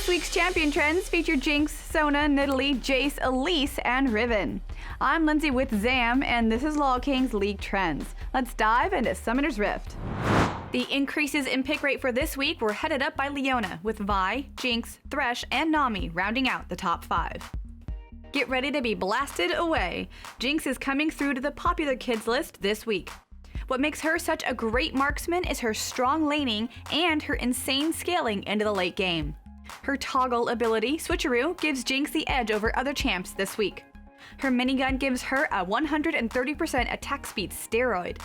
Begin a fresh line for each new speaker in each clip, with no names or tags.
This week's Champion Trends feature Jinx, Sona, Nidalee, Jace, Elise, and Riven. I'm Lindsay with Zam, and this is LolKing's League Trends. Let's dive into Summoner's Rift. The increases in pick rate for this week were headed up by Leona, with Vi, Jinx, Thresh, and Nami rounding out the top 5. Get ready to be blasted away. Jinx is coming through to the popular kids list this week. What makes her such a great marksman is her strong laning and her insane scaling into the late game. Her toggle ability, Switcheroo, gives Jinx the edge over other champs this week. Her minigun gives her a 130% attack speed steroid.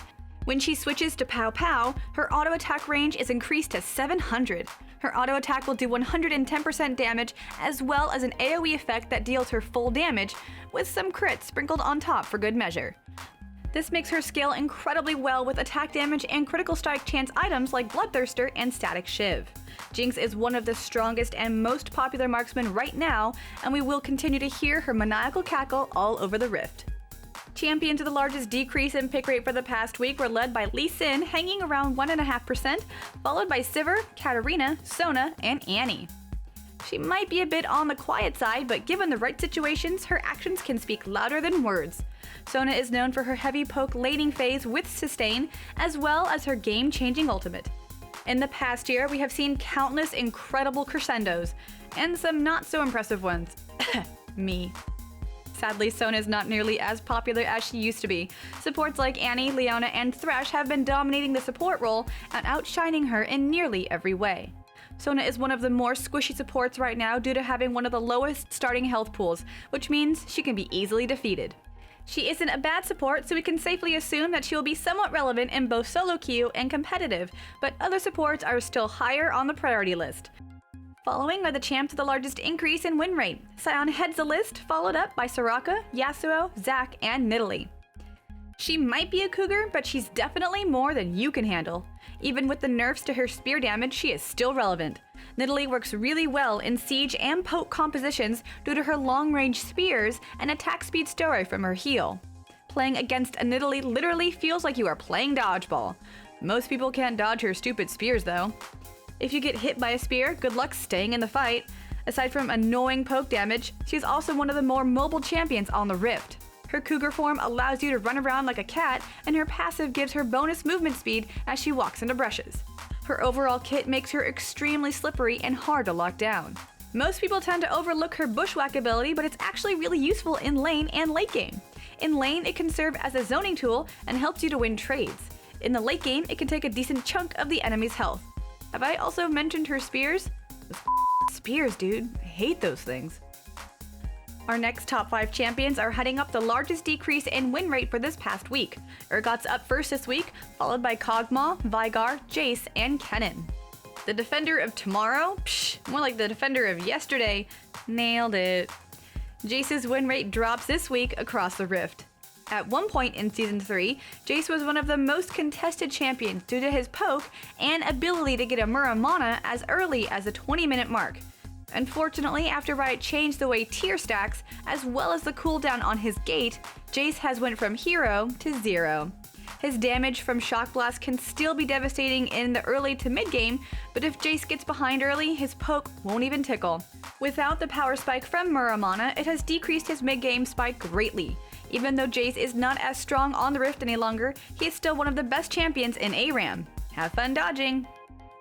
When she switches to Pow Pow, her auto attack range is increased to 700. Her auto attack will do 110% damage, as well as an AoE effect that deals her full damage, with some crits sprinkled on top for good measure. This makes her scale incredibly well with attack damage and critical strike chance items like Bloodthirster and Static Shiv. Jinx is one of the strongest and most popular marksmen right now, and we will continue to hear her maniacal cackle all over the Rift. Champions with the largest decrease in pick rate for the past week were led by Lee Sin, hanging around 1.5%, followed by Sivir, Katarina, Sona, and Annie. She might be a bit on the quiet side, but given the right situations, her actions can speak louder than words. Sona is known for her heavy poke laning phase with sustain, as well as her game-changing ultimate. In the past year, we have seen countless incredible crescendos, and some not-so-impressive ones. Me. Sadly, Sona is not nearly as popular as she used to be. Supports like Annie, Leona, and Thresh have been dominating the support role and outshining her in nearly every way. Sona is one of the more squishy supports right now due to having one of the lowest starting health pools, which means she can be easily defeated. She isn't a bad support, so we can safely assume that she will be somewhat relevant in both solo queue and competitive, but other supports are still higher on the priority list. Following are the champs with the largest increase in win rate. Sion heads the list, followed up by Soraka, Yasuo, Zac, and Nidalee. She might be a cougar, but she's definitely more than you can handle. Even with the nerfs to her spear damage, she is still relevant. Nidalee works really well in siege and poke compositions due to her long-range spears and attack speed steroid from her heal. Playing against a Nidalee literally feels like you are playing dodgeball. Most people can't dodge her stupid spears though. If you get hit by a spear, good luck staying in the fight. Aside from annoying poke damage, she's also one of the more mobile champions on the Rift. Her cougar form allows you to run around like a cat, and her passive gives her bonus movement speed as she walks into brushes. Her overall kit makes her extremely slippery and hard to lock down. Most people tend to overlook her bushwhack ability, but it's actually really useful in lane and late game. In lane, it can serve as a zoning tool and helps you to win trades. In the late game, it can take a decent chunk of the enemy's health. Have I also mentioned her spears? Spears, dude. I hate those things. Our next top 5 champions are heading up the largest decrease in win rate for this past week. Urgot's up first this week, followed by Kog'Maw, Veigar, Jace, and Kennen. The defender of tomorrow? Psh, more like the defender of yesterday. Nailed it. Jace's win rate drops this week across the Rift. At one point in Season 3, Jace was one of the most contested champions due to his poke and ability to get a Muramana as early as the 20-minute mark. Unfortunately, after Riot changed the way tier stacks, as well as the cooldown on his gate, Jace has went from hero to 0. His damage from Shock Blast can still be devastating in the early to mid game, but if Jace gets behind early, his poke won't even tickle. Without the power spike from Muramana, it has decreased his mid game spike greatly. Even though Jace is not as strong on the Rift any longer, he is still one of the best champions in ARAM. Have fun dodging!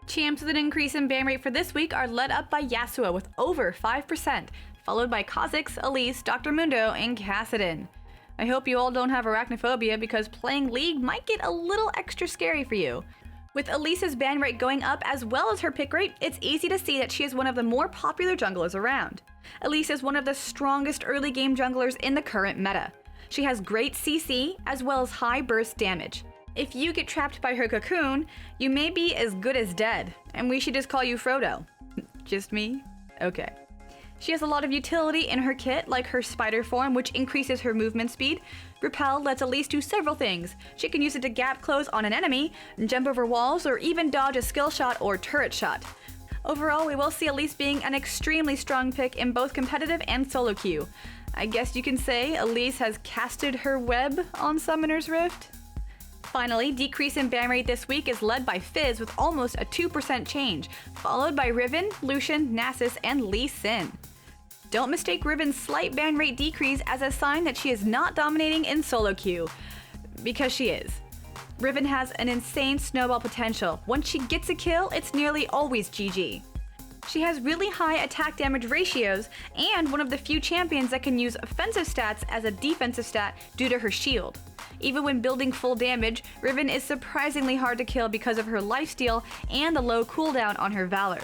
Champs with an increase in ban rate for this week are led up by Yasuo with over 5%, followed by Kha'Zix, Elise, Dr. Mundo, and Kassadin. I hope you all don't have arachnophobia because playing League might get a little extra scary for you. With Elise's ban rate going up as well as her pick rate, it's easy to see that she is one of the more popular junglers around. Elise is one of the strongest early game junglers in the current meta. She has great CC as well as high burst damage. If you get trapped by her cocoon, you may be as good as dead, and we should just call you Frodo. Just me? Okay. She has a lot of utility in her kit, like her spider form, which increases her movement speed. Repel lets Elise do several things. She can use it to gap close on an enemy, jump over walls, or even dodge a skill shot or turret shot. Overall, we will see Elise being an extremely strong pick in both competitive and solo queue. I guess you can say Elise has casted her web on Summoner's Rift. Finally, decrease in ban rate this week is led by Fizz with almost a 2% change, followed by Riven, Lucian, Nasus, and Lee Sin. Don't mistake Riven's slight ban rate decrease as a sign that she is not dominating in solo queue, because she is. Riven has an insane snowball potential. Once she gets a kill, it's nearly always GG. She has really high attack damage ratios and one of the few champions that can use offensive stats as a defensive stat due to her shield. Even when building full damage, Riven is surprisingly hard to kill because of her lifesteal and the low cooldown on her Valor.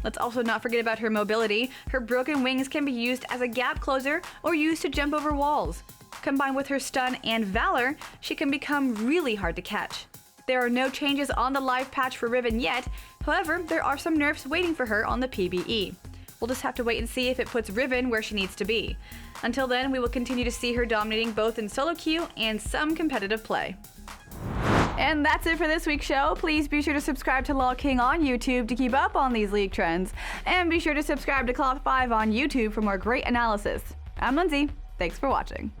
Let's also not forget about her mobility. Her broken wings can be used as a gap closer or used to jump over walls. Combined with her stun and Valor, she can become really hard to catch. There are no changes on the live patch for Riven yet, however, there are some nerfs waiting for her on the PvE. We'll just have to wait and see if it puts Riven where she needs to be. Until then, we will continue to see her dominating both in solo queue and some competitive play. And that's it for this week's show. Please be sure to subscribe to LolKing on YouTube to keep up on these league trends. And be sure to subscribe to Cloth5 on YouTube for more great analysis. I'm Lindsay. Thanks for watching.